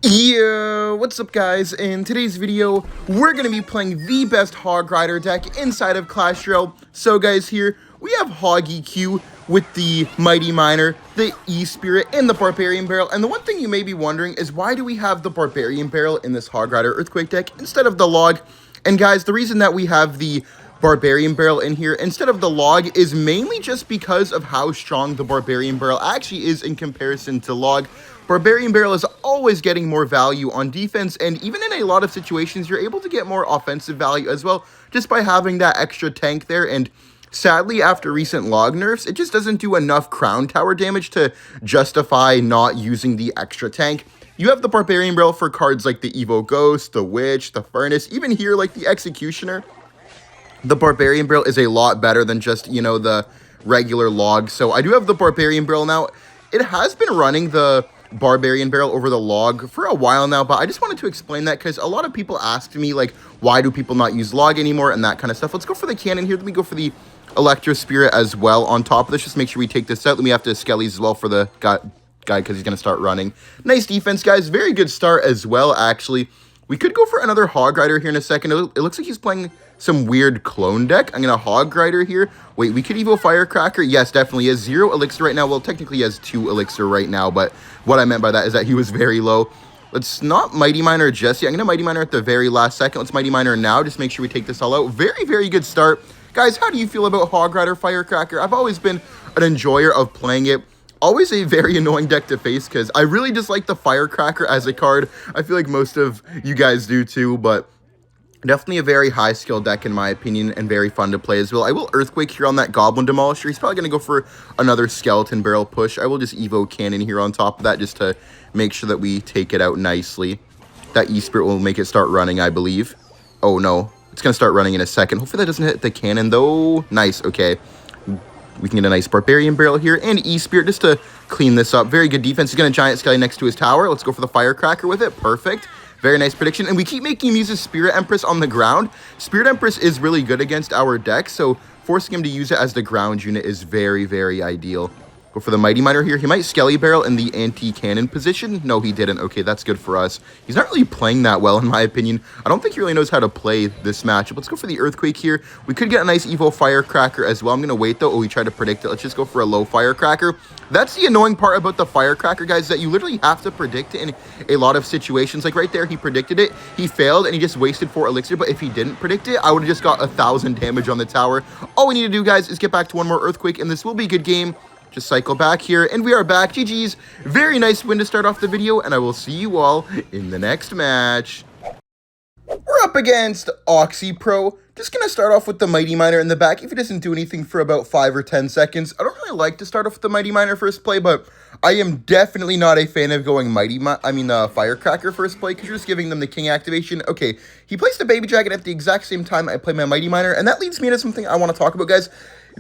Yo, what's up guys? In today's video, we're going to be playing the best Hog Rider deck inside of Clash Royale. So guys, here we have Hog EQ with the Mighty Miner, the E-Spirit, and the Barbarian Barrel. And the one thing you may be wondering is why do we have the Barbarian Barrel in this Hog Rider Earthquake deck instead of the Log? And guys, the reason that we have the Barbarian Barrel in here instead of the Log is mainly just because of how strong the Barbarian Barrel actually is in comparison to Log. Barbarian Barrel is always getting more value on defense, and even in a lot of situations, you're able to get more offensive value as well, just by having that extra tank there. And sadly, after recent Log nerfs, it just doesn't do enough crown tower damage to justify not using the extra tank. You have the Barbarian Barrel for cards like the Evo Ghost, the Witch, the Furnace, even here like the Executioner. The Barbarian Barrel is a lot better than just, you know, the regular Log. So I do have the Barbarian Barrel now. It has been running the Barbarian Barrel over the Log for a while now, but I just wanted to explain that because a lot of people asked me, like, why do people not use Log anymore and that kind of stuff. Let's go for the cannon here. Let me go for the Electro Spirit as well on top of this. Just make sure we take this out. Then we have to Skellies as well for the guy because he's going to start running. Nice defense, guys. Very good start as well, actually. We could go for another Hog Rider here in a second. It looks like he's playing some weird clone deck. I'm going to Hog Rider here. Wait, we could Evo Firecracker. Yes, definitely. He has 0 Elixir right now. Well, technically he has 2 Elixir right now, but what I meant by that is that he was very low. Let's not Mighty Miner just yet. I'm going to Mighty Miner at the very last second. Let's Mighty Miner now. Just make sure we take this all out. Very, very good start. Guys, how do you feel about Hog Rider Firecracker? I've always been an enjoyer of playing it. Always a very annoying deck to face because I really dislike the Firecracker as a card. I feel like most of you guys do too, but definitely a very high skill deck in my opinion and very fun to play as well. I will Earthquake here on that Goblin Demolisher. He's probably going to go for another Skeleton Barrel push. I will just Evo Cannon here on top of that just to make sure that we take it out nicely. That E-Spirit will make it start running, I believe. Oh no, it's going to start running in a second. Hopefully that doesn't hit the cannon though. Nice, okay. We can get a nice Barbarian Barrel here and E-Spirit just to clean this up. Very good defense. He's got a Giant Skelly next to his tower. Let's go for the Firecracker with it. Perfect. Very nice prediction. And we keep making him use his Spirit Empress on the ground. Spirit Empress is really good against our deck, so forcing him to use it as the ground unit is very, very ideal. Go for the Mighty Miner here. He might Skelly Barrel in the anti-cannon position. No, he didn't. Okay, that's good for us. He's not really playing that well, in my opinion. I don't think he really knows how to play this matchup. Let's go for the Earthquake here. We could get a nice Evo Firecracker as well. I'm going to wait, though. Oh, we tried to predict it. Let's just go for a low Firecracker. That's the annoying part about the Firecracker, guys, that you literally have to predict it in a lot of situations. Like right there, he predicted it. He failed, and he just wasted 4 Elixir. But if he didn't predict it, I would have just got 1,000 damage on the tower. All we need to do, guys, is get back to one more Earthquake, and this will be a good game. Just cycle back here, and we are back. GG's. Very nice win to start off the video, and I will see you all in the next match. We're up against Oxy Pro. Just going to start off with the Mighty Miner in the back. If it doesn't do anything for about 5 or 10 seconds, I don't really like to start off with the Mighty Miner first play, but I am definitely not a fan of going Firecracker first play, because you're just giving them the King activation. Okay, he placed the Baby Dragon at the exact same time I play my Mighty Miner, and that leads me into something I want to talk about, guys.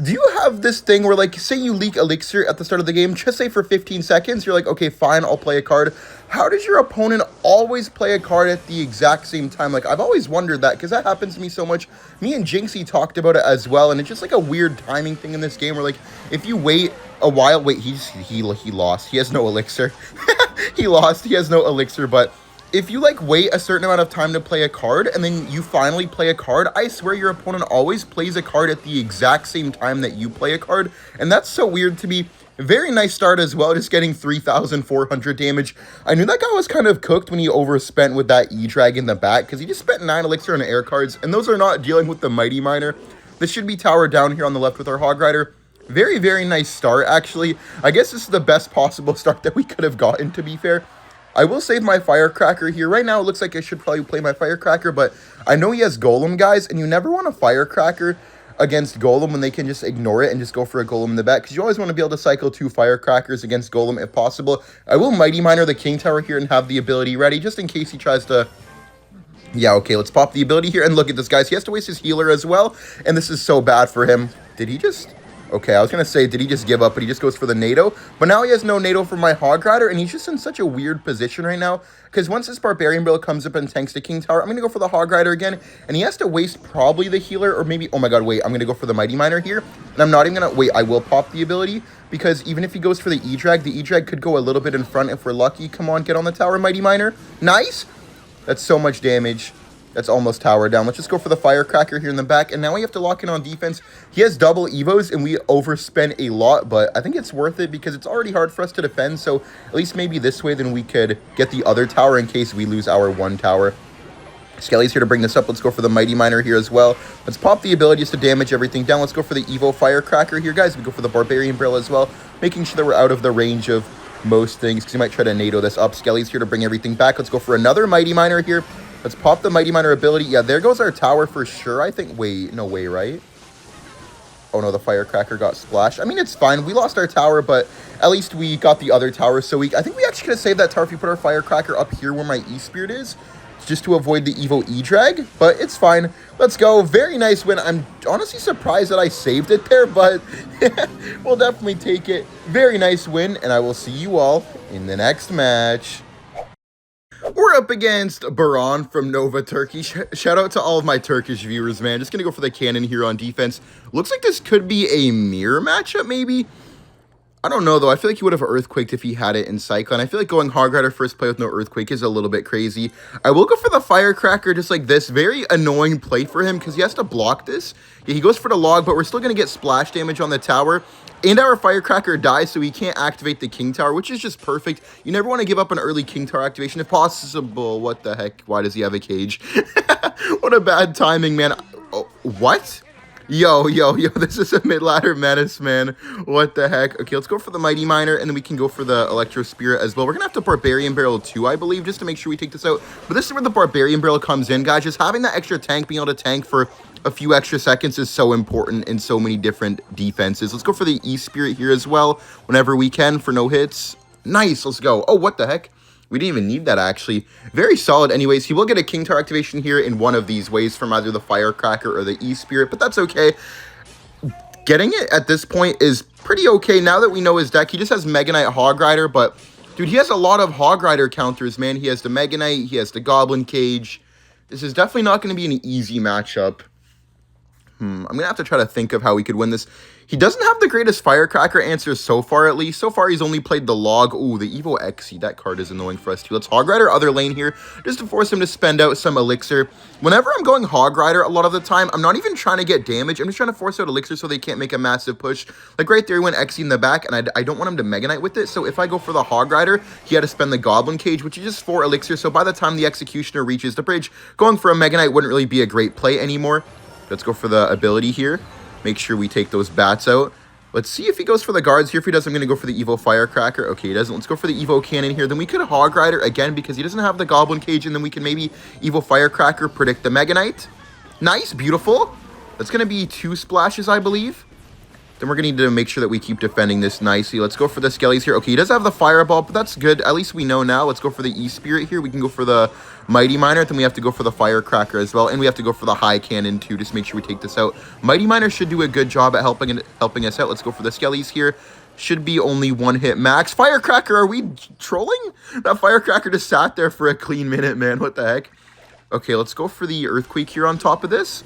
Do you have this thing where, like, say you leak Elixir at the start of the game, just say for 15 seconds, you're like, okay, fine, I'll play a card. How does your opponent always play a card at the exact same time? Like, I've always wondered that, because that happens to me so much. Me and Jinxie talked about it as well, and it's just like a weird timing thing in this game where, like, if you wait a while, wait, he lost. He has no Elixir. He lost. He has no Elixir, but if you, like, wait a certain amount of time to play a card, and then you finally play a card, I swear your opponent always plays a card at the exact same time that you play a card, and that's so weird to me. Very nice start as well, just getting 3,400 damage. I knew that guy was kind of cooked when he overspent with that E-Drag in the back, because he just spent 9 Elixir on air cards, and those are not dealing with the Mighty Miner. This should be towered down here on the left with our Hog Rider. Very, very nice start, actually. I guess this is the best possible start that we could have gotten, to be fair. I will save my Firecracker here. Right now, it looks like I should probably play my Firecracker, but I know he has Golem, guys, and you never want a Firecracker against Golem when they can just ignore it and just go for a Golem in the back, because you always want to be able to cycle 2 Firecrackers against Golem if possible. I will Mighty Miner the King Tower here and have the ability ready, just in case he tries to... Yeah, okay, let's pop the ability here, and look at this, guys. He has to waste his healer as well, and this is so bad for him. Did he just... Okay, I was going to say, did he just give up? But he just goes for the NATO. But now he has no NATO for my Hog Rider, and he's just in such a weird position right now. Because once this Barbarian Barrel comes up and tanks the King Tower, I'm going to go for the Hog Rider again. And he has to waste probably the healer, or maybe... Oh my god, wait, I'm going to go for the Mighty Miner here. And I'm not even going to... Wait, I will pop the ability. because even if he goes for the E-Drag could go a little bit in front if we're lucky. Come on, get on the tower, Mighty Miner. Nice! That's so much damage. That's almost tower down. Let's just go for the Firecracker here in the back. And now we have to lock in on defense. He has double Evos, and we overspend a lot. But I think it's worth it because it's already hard for us to defend. So at least maybe this way, then we could get the other tower in case we lose our one tower. Skelly's here to bring this up. Let's go for the Mighty Miner here as well. Let's pop the abilities to damage everything down. Let's go for the Evo Firecracker here, guys. We go for the Barbarian Barrel as well, making sure that we're out of the range of most things because he might try to NATO this up. Skelly's here to bring everything back. Let's go for another Mighty Miner here. Let's pop the Mighty Miner ability. Yeah, there goes our tower for sure, I think. Wait, no way, right? Oh, no, the Firecracker got splashed. I mean, it's fine. We lost our tower, but at least we got the other tower. So I think we actually could have saved that tower if we put our Firecracker up here where my E-Spirit is, just to avoid the Evo E-Drag, but it's fine. Let's go. Very nice win. I'm honestly surprised that I saved it there, but we'll definitely take it. Very nice win, and I will see you all in the next match. We're up against Baran from Nova Turkey. Shout out to all of my Turkish viewers, man. Just gonna go for the cannon here on defense. Looks like this could be a mirror matchup, maybe. I don't know, though. I feel like he would have Earthquaked if he had it in Cyclone. I feel like going Hog Rider first play with no Earthquake is a little bit crazy. I will go for the Firecracker just like this. Very annoying play for him because he has to block this. Yeah, he goes for the log, but we're still going to get splash damage on the tower. And our Firecracker dies, so he can't activate the King Tower, which is just perfect. You never want to give up an early King Tower activation if possible. What the heck? Why does he have a cage? What a bad timing, man. Oh, what? Yo, this is a mid-ladder menace, man. What the heck? Okay, let's go for the Mighty Miner, and then we can go for the Electro Spirit as well. We're going to have to Barbarian Barrel too, I believe, just to make sure we take this out. But this is where the Barbarian Barrel comes in, guys. Just having that extra tank, being able to tank for a few extra seconds is so important in so many different defenses. Let's go for the E-Spirit here as well, whenever we can for no hits. Nice, let's go. Oh, what the heck? We didn't even need that, actually. Very solid anyways. He will get a King Tower activation here in one of these ways from either the Firecracker or the E-Spirit, but that's okay. Getting it at this point is pretty okay. Now that we know his deck, he just has Mega Knight Hog Rider, but, dude, he has a lot of Hog Rider counters, man. He has the Mega Knight, he has the Goblin Cage. This is definitely not going to be an easy matchup. I'm going to have to try to think of how we could win this. He doesn't have the greatest Firecracker answers so far, at least. So far, he's only played the Log. Ooh, the Evo Xe. That card is annoying for us, too. Let's Hog Rider other lane here, just to force him to spend out some Elixir. Whenever I'm going Hog Rider, a lot of the time, I'm not even trying to get damage. I'm just trying to force out Elixir so they can't make a massive push. Like right there, he went Xe in the back, and I don't want him to Mega Knight with it. So if I go for the Hog Rider, he had to spend the Goblin Cage, which is just 4 Elixir. So by the time the Executioner reaches the bridge, going for a Mega Knight wouldn't really be a great play anymore. Let's go for the ability here. Make sure we take those bats out. Let's see if he goes for the guards here. If he does, I'm going to go for the Evo Firecracker. Okay, he doesn't. Let's go for the Evo Cannon here. Then we could Hog Rider again because he doesn't have the Goblin Cage. And then we can maybe Evo Firecracker, predict the Mega Knight. Nice, beautiful. That's going to be 2 splashes, I believe. Then we're going to need to make sure that we keep defending this nicely. Let's go for the Skellies here. Okay, he does have the Fireball, but that's good. At least we know now. Let's go for the E-Spirit here. We can go for the Mighty Miner. Then we have to go for the Firecracker as well. And we have to go for the High Cannon too, just make sure we take this out. Mighty Miner should do a good job at helping us out. Let's go for the Skellies here. Should be only 1 hit max. Firecracker, are we trolling? That Firecracker just sat there for a clean minute, man. What the heck? Okay, let's go for the Earthquake here on top of this.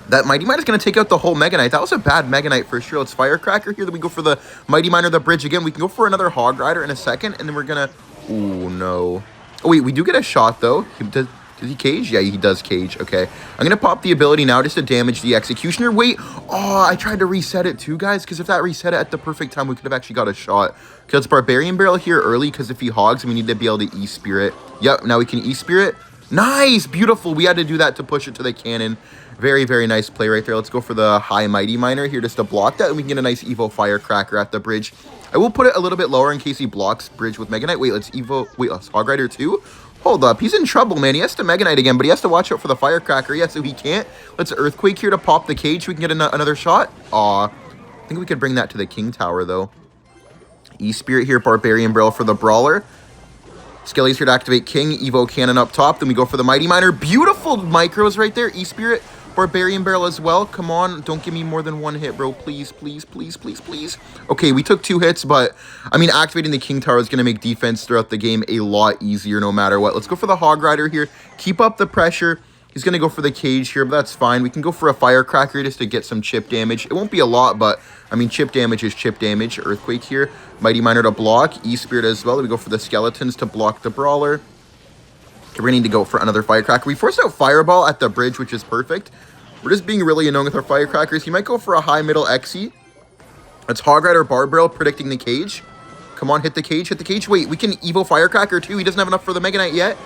That Mighty Miner is going to take out the whole Mega Knight. That was a bad Mega Knight for sure. Let's Firecracker here. Then we go for the Mighty Miner, the bridge again. We can go for another Hog Rider in a second. And then we're going to... Ooh, no. Oh, wait. We do get a shot, though. Does he cage? Yeah, he does cage. Okay. I'm going to pop the ability now just to damage the Executioner. Wait. Oh, I tried to reset it too, guys. Because if that reset it at the perfect time, we could have actually got a shot. Okay, let's Barbarian Barrel here early. Because if he hogs, we need to be able to E-Spirit. Yep, now we can E-Spirit. Nice. Beautiful. We had to do that to push it to the cannon. Very, very nice play right there. Let's go for the High Mighty Miner here just to block that. And we can get a nice Evo Firecracker at the bridge. I will put it a little bit lower in case he blocks bridge with Mega Knight. Wait, let's Hog Rider too? Hold up. He's in trouble, man. He has to Mega Knight again, but he has to watch out for the Firecracker. Yeah, so he can't. Let's Earthquake here to pop the cage so we can get another shot. Aw. I think we could bring that to the King Tower, though. E-Spirit here, Barbarian Barrel for the Brawler. Skelly's here to activate King. Evo Cannon up top. Then we go for the Mighty Miner. Beautiful micros right there. E-Spirit. Barbarian Barrel as well. Come on. Don't give me more than 1 hit, bro. Please, please, please, please, please. Okay, we took 2 hits, but, I mean, activating the King Tower is going to make defense throughout the game a lot easier no matter what. Let's go for the Hog Rider here. Keep up the pressure. He's going to go for the cage here, but that's fine. We can go for a firecracker just to get some chip damage. It won't be a lot, but, I mean, chip damage is chip damage. Earthquake here. Mighty Miner to block. E-Spirit as well. We go for the skeletons to block the brawler. Okay, we're going to need to go for another firecracker. We forced out Fireball at the bridge, which is perfect. We're just being really annoying with our firecrackers. He might go for a high middle Xe. It's Hog Rider Barbarrel predicting the cage. Come on, hit the cage, hit the cage. Wait, we can Evo Firecracker too. He doesn't have enough for the Mega Knight yet.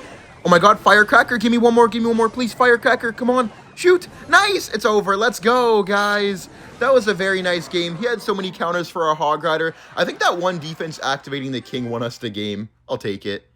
Oh my god, Firecracker, give me one more, please, Firecracker, come on, shoot, nice, it's over, let's go, guys. That was a very nice game. He had so many counters for our Hog Rider. I think that one defense activating the King won us the game. I'll take it.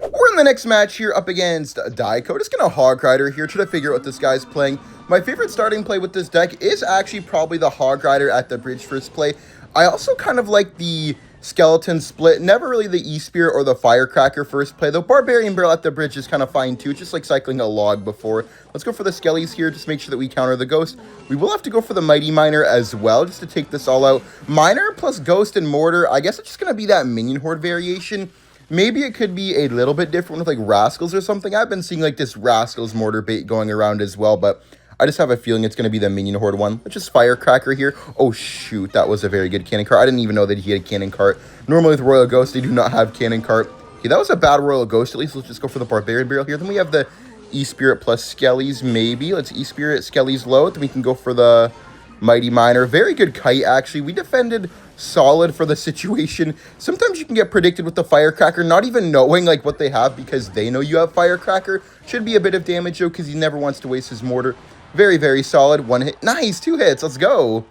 We're in the next match here up against Daiko. Just gonna Hog Rider here, try to figure out what this guy's playing. My favorite starting play with this deck is actually probably the Hog Rider at the bridge first play. I also kind of like the Skeleton split, never really the E-Spirit or the Firecracker first play, though Barbarian Barrel at the bridge is kind of fine too. It's just like cycling a log before. Let's go for the Skellies here, just make sure that we counter the Ghost. We will have to go for the Mighty Miner as well, just to take this all out. Miner plus Ghost and Mortar, I guess it's just going to be that Minion Horde variation. Maybe it could be a little bit different with like Rascals or something. I've been seeing like this Rascals Mortar bait going around as well, but I just have a feeling it's going to be the Minion Horde one. Let's just Firecracker here. Oh, shoot. That was a very good Cannon Cart. I didn't even know that he had a Cannon Cart. Normally with Royal Ghost, they do not have Cannon Cart. Okay, that was a bad Royal Ghost at least. Let's just go for the Barbarian Barrel here. Then we have the E-Spirit plus Skellies, maybe. Let's E-Spirit Skellies low. Then we can go for the Mighty Miner. Very good kite, actually. We defended solid for the situation. Sometimes you can get predicted with the Firecracker, not even knowing like what they have because they know you have Firecracker. Should be a bit of damage, though, because he never wants to waste his Mortar. Very, very solid. One hit. Nice. 2 hits. Let's go.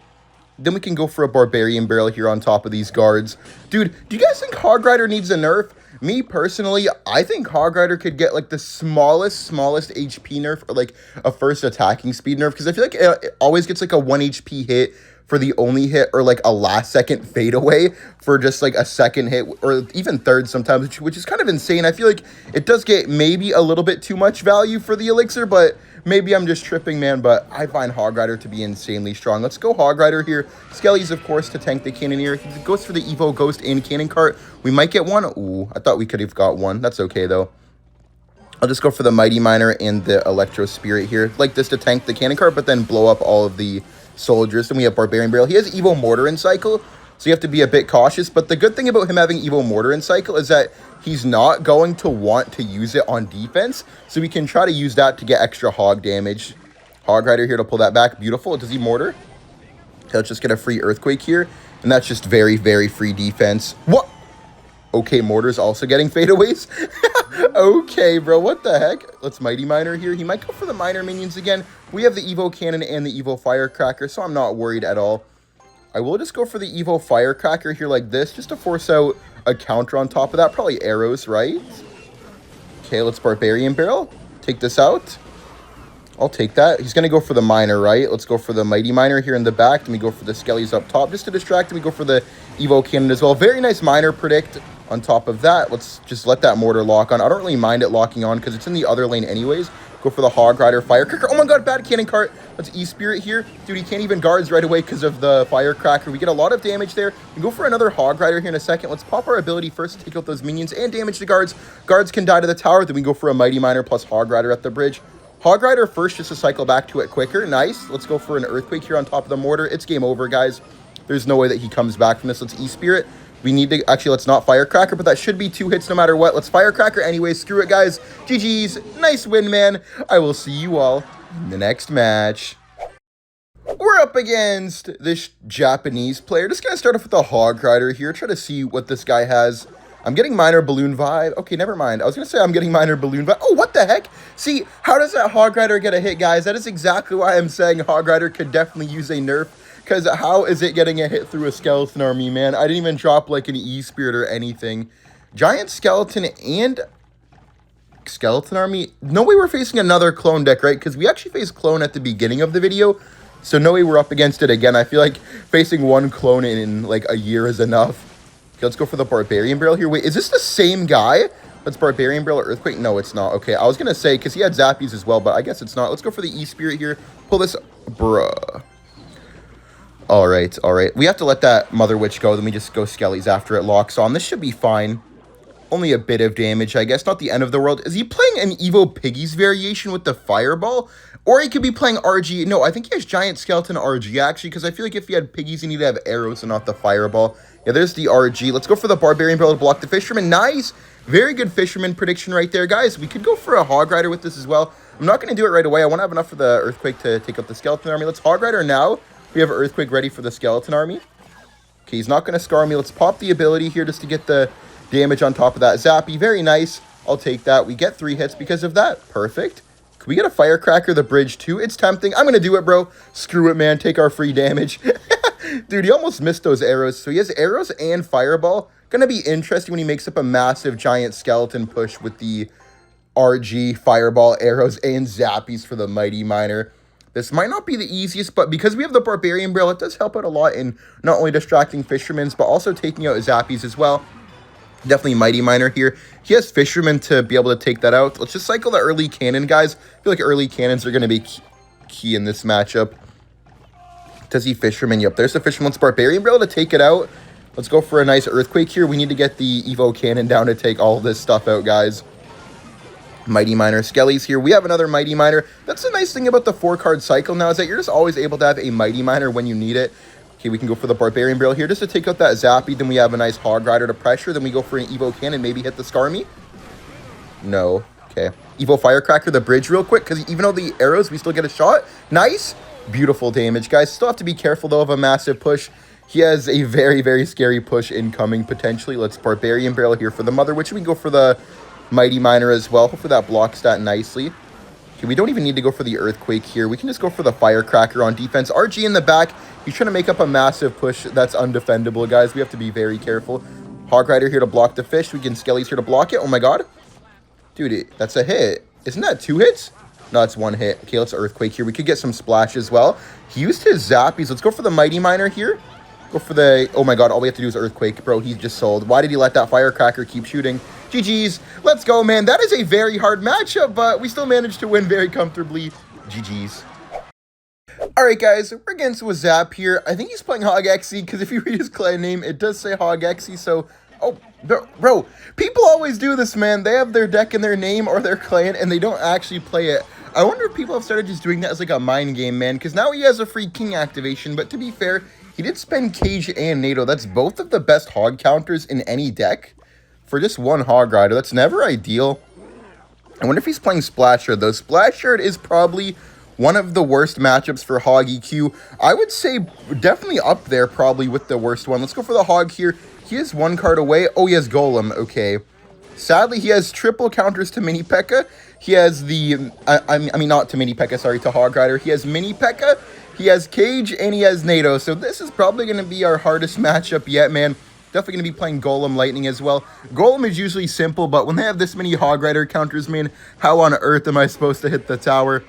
Then we can go for a Barbarian Barrel here on top of these guards. Dude, do you guys think Hog Rider needs a nerf? Me, personally, I think Hog Rider could get, like, the smallest HP nerf or, like, a first attacking speed nerf. Because I feel like it always gets, like, a 1 HP hit for the only hit or, like, a last-second fadeaway for just, like, a second hit or even third sometimes, which is kind of insane. I feel like it does get maybe a little bit too much value for the elixir, but maybe I'm just tripping, man, but I find Hog Rider to be insanely strong. Let's go Hog Rider here. Skellies, of course, to tank the Cannoneer. He goes for the Evo Ghost and Cannon Cart. We might get one. Ooh, I thought we could have got one. That's okay, though. I'll just go for the Mighty Miner and the Electro Spirit here. Like this to tank the Cannon Cart, but then blow up all of the soldiers. Then we have Barbarian Barrel. He has Evo Mortar in cycle, so you have to be a bit cautious. But the good thing about him having Evo Mortar in cycle is that he's not going to want to use it on defense, so we can try to use that to get extra hog damage. Hog Rider here to pull that back. Beautiful. Does he Mortar? Okay, let's just get a free Earthquake here, and that's just very, very free defense. What? Okay, Mortar's also getting fadeaways. Okay, bro, what the heck? Let's Mighty Miner here. He might go for the Miner minions again. We have the Evo Cannon and the Evo Firecracker, so I'm not worried at all. I will just go for the Evo Firecracker here like this, just to force out a counter on top of that. Probably arrows, right? Okay, let's Barbarian Barrel. Take this out. I'll take that. He's going to go for the Miner, right? Let's go for the Mighty Miner here in the back. Then we go for the Skellies up top. Just to distract him, we go for the Evo Cannon as well. Very nice Miner predict. On top of that, let's just let that Mortar lock on. I don't really mind it locking on because it's in the other lane anyways. Go for the Hog Rider Firecracker. Oh my god, bad Cannon Cart. Let's E-Spirit here. Dude, he can't even guards right away because of the Firecracker. We get a lot of damage there. We go for another Hog Rider here in a second. Let's pop our ability first to take out those minions and damage the guards. Guards can die to the tower. Then we go for a Mighty Miner plus Hog Rider at the bridge. Hog Rider first just to cycle back to it quicker. Nice. Let's go for an Earthquake here on top of the Mortar. It's game over, guys. There's no way that he comes back from this. Let's E-Spirit. We need to, actually, let's not Firecracker, but that should be 2 hits no matter what. Let's Firecracker anyway. Screw it, guys. GG's. Nice win, man. I will see you all in the next match. We're up against this Japanese player. Just going to start off with a Hog Rider here. Try to see what this guy has. I'm getting Minor Balloon vibe. Okay, never mind. I was going to say I'm getting Minor Balloon vibe. Oh, what the heck? See, how does that Hog Rider get a hit, guys? That is exactly why I'm saying Hog Rider could definitely use a nerf. Because how is it getting a hit through a skeleton army, man? I didn't even drop like an E-Spirit or anything. Giant skeleton and skeleton army. No way we're facing another clone deck, right? Because we actually faced clone at the beginning of the video. So no way we're up against it again. I feel like facing one clone in like a year is enough. Okay, let's go for the Barbarian Barrel here. Wait, is this the same guy? Let's Barbarian Barrel or Earthquake. No, it's not. Okay, I was going to say because he had Zappies as well, but I guess it's not. Let's go for the E-Spirit here. Pull this. Bruh. All right. We have to let that Mother Witch go. Then we just go Skellies after it locks on. This should be fine. Only a bit of damage, I guess. Not the end of the world. Is he playing an Evo Piggies variation with the Fireball? Or he could be playing RG. No, I think he has Giant Skeleton RG, actually, because I feel like if he had Piggies, he needed to have arrows and not the Fireball. Yeah, there's the RG. Let's go for the Barbarian Barrel to block the Fisherman. Nice! Very good Fisherman prediction right there, guys. We could go for a Hog Rider with this as well. I'm not going to do it right away. I want to have enough for the Earthquake to take out the Skeleton Army. Let's Hog Rider now. We have Earthquake ready for the Skeleton Army. Okay, he's not going to scar me. Let's pop the ability here just to get the damage on top of that. Zappy, very nice. I'll take that. We get 3 hits because of that. Perfect. Could we get a Firecracker the bridge too? It's tempting. I'm going to do it, bro. Screw it, man. Take our free damage. Dude, he almost missed those arrows. So he has arrows and Fireball. Going to be interesting when he makes up a massive giant skeleton push with the RG, Fireball, arrows, and Zappies for the Mighty Miner. This might not be the easiest, but because we have the Barbarian Barrel, it does help out a lot in not only distracting Fishermen, but also taking out Zappies as well. Definitely Mighty Miner here. He has Fisherman to be able to take that out. Let's just cycle the early cannon, guys. I feel like early cannons are going to be key in this matchup. Does he Fisherman? Yep, there's the Fisherman. Let's Barbarian Barrel to take it out. Let's go for a nice Earthquake here. We need to get the Evo Cannon down to take all this stuff out, guys. Mighty Miner Skellies here. We have another Mighty Miner. That's the nice thing about the 4-card cycle now is that you're just always able to have a Mighty Miner when you need it. Okay, we can go for the Barbarian Barrel here just to take out that Zappy. Then we have a nice Hog Rider to pressure. Then we go for an Evo Cannon, maybe hit the Skarmy. No. Okay. Evo Firecracker the bridge real quick because even though the arrows, we still get a shot. Nice. Beautiful damage, guys. Still have to be careful, though, of a massive push. He has a very, very scary push incoming, potentially. Let's Barbarian Barrel here for the Mother Witch. We can go for the Mighty Miner as well. Hopefully that blocks that nicely. Okay, we don't even need to go for the Earthquake here. We can just go for the Firecracker on defense. RG in the back. He's trying to make up a massive push. That's undefendable, guys. We have to be very careful. Hog Rider here to block the fish. We can Skellies here to block it. Oh, my God. Dude, that's a hit. Isn't that 2 hits? No, it's 1 hit. Okay, let's Earthquake here. We could get some splash as well. He used his Zappies. Let's go for the Mighty Miner here. Go for the... Oh, my God. All we have to do is Earthquake. Bro, he's just sold. Why did he let that Firecracker keep shooting? GG's. Let's go, man. That is a very hard matchup, but we still managed to win very comfortably. GG's. All right, guys. We're against with Zap here. I think he's playing Hog XE because if you read his clan name, it does say Hog XE, so... Oh, bro, people always do this, man. They have their deck in their name or their clan, and they don't actually play it. I wonder if people have started just doing that as like a mind game, man, because now he has a free king activation, but to be fair, he did spend Cage and NATO. That's both of the best hog counters in any deck for just one Hog Rider. That's never ideal. I wonder if he's playing Splash Shard, though. Splash Shard is probably one of the worst matchups for Hog EQ. I would say definitely up there probably with the worst one. Let's go for the Hog here. He is 1 card away. Oh, he has Golem. Okay. Sadly, he has triple counters to Mini P.E.K.K.A. He has the... I mean, not to Mini P.E.K.K.A, sorry, to Hog Rider. He has Mini P.E.K.K.A, he has Cage, and he has NATO. So this is probably going to be our hardest matchup yet, man. Definitely going to be playing Golem Lightning as well. Golem is usually simple, but when they have this many Hog Rider counters, man, how on earth am I supposed to hit the tower?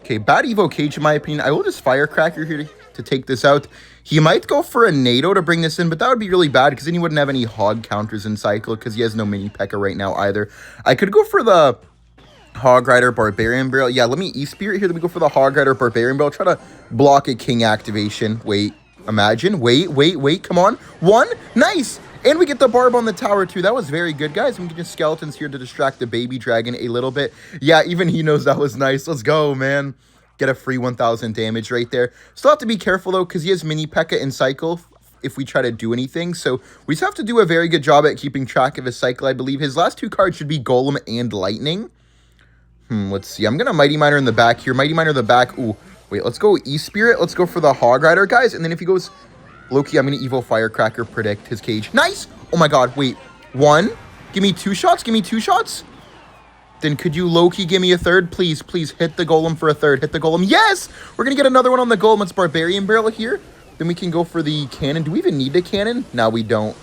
Okay, bad Evo Cage in my opinion. I will just Firecracker here to take this out. He might go for a NATO to bring this in, but that would be really bad because then he wouldn't have any hog counters in cycle because he has no Mini P.E.K.K.A right now either. I could go for the Hog Rider Barbarian Barrel. Yeah, let me E-Spirit here. Let me go for the Hog Rider Barbarian Barrel. Try to block a king activation. Wait, imagine. Wait. Come on. 1. Nice. And we get the Barb on the tower too. That was very good, guys. We can just Skeletons here to distract the Baby Dragon a little bit. Yeah, even he knows that was nice. Let's go, man. Get a free 1,000 damage right there. Still have to be careful, though, because he has Mini P.E.K.K.A in cycle if we try to do anything. So we just have to do a very good job at keeping track of his cycle, I believe. His last 2 cards should be Golem and Lightning. Let's see. I'm going to Mighty Miner in the back here. Mighty Miner in the back. Ooh, wait. Let's go E-Spirit. Let's go for the Hog Rider, guys. And then if he goes Loki, I'm going to Evo Firecracker predict his Cage. Nice! Oh, my God. Wait. 1? Give me 2 shots? Give me 2 shots? Then could you Loki give me a 3rd? Please, please hit the Golem for a 3rd. Hit the Golem. Yes! We're going to get another one on the Golem. It's Barbarian Barrel here. Then we can go for the cannon. Do we even need a cannon? No, we don't.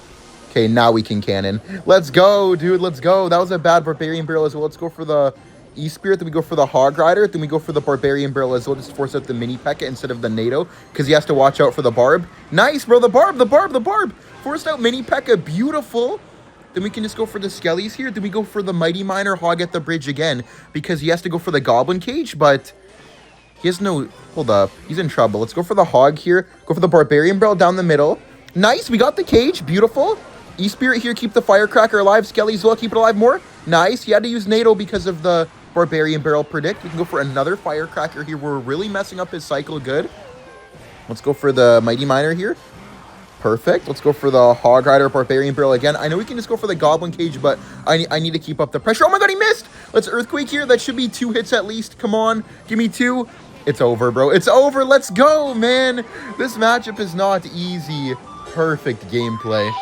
Okay, now we can cannon. Let's go, dude. Let's go. That was a bad Barbarian Barrel as well. Let's go for the E-Spirit. Then we go for the Hog Rider. Then we go for the Barbarian Barrel as well. Just force out the Mini P.E.K.K.A instead of the NATO because he has to watch out for the Barb. Nice, bro. The Barb. Forced out Mini P.E.K.K.A. Beautiful. Then we can just go for the Skellies here. Then we go for the Mighty Miner Hog at the bridge again because he has to go for the Goblin Cage, but he has no... Hold up. He's in trouble. Let's go for the Hog here. Go for the Barbarian Barrel down the middle. Nice. We got the Cage. Beautiful. E-Spirit here, keep the Firecracker alive. Skelly's well, keep it alive more. Nice. He had to use NATO because of the Barbarian Barrel Predict. We can go for another Firecracker here. We're really messing up his cycle good. Let's go for the Mighty Miner here. Perfect. Let's go for the Hog Rider Barbarian Barrel again. I know we can just go for the Goblin Cage, but I need to keep up the pressure. Oh my god, he missed! Let's Earthquake here. That should be 2 hits at least. Come on. Give me 2. It's over, bro. It's over. Let's go, man. This matchup is not easy. Perfect gameplay.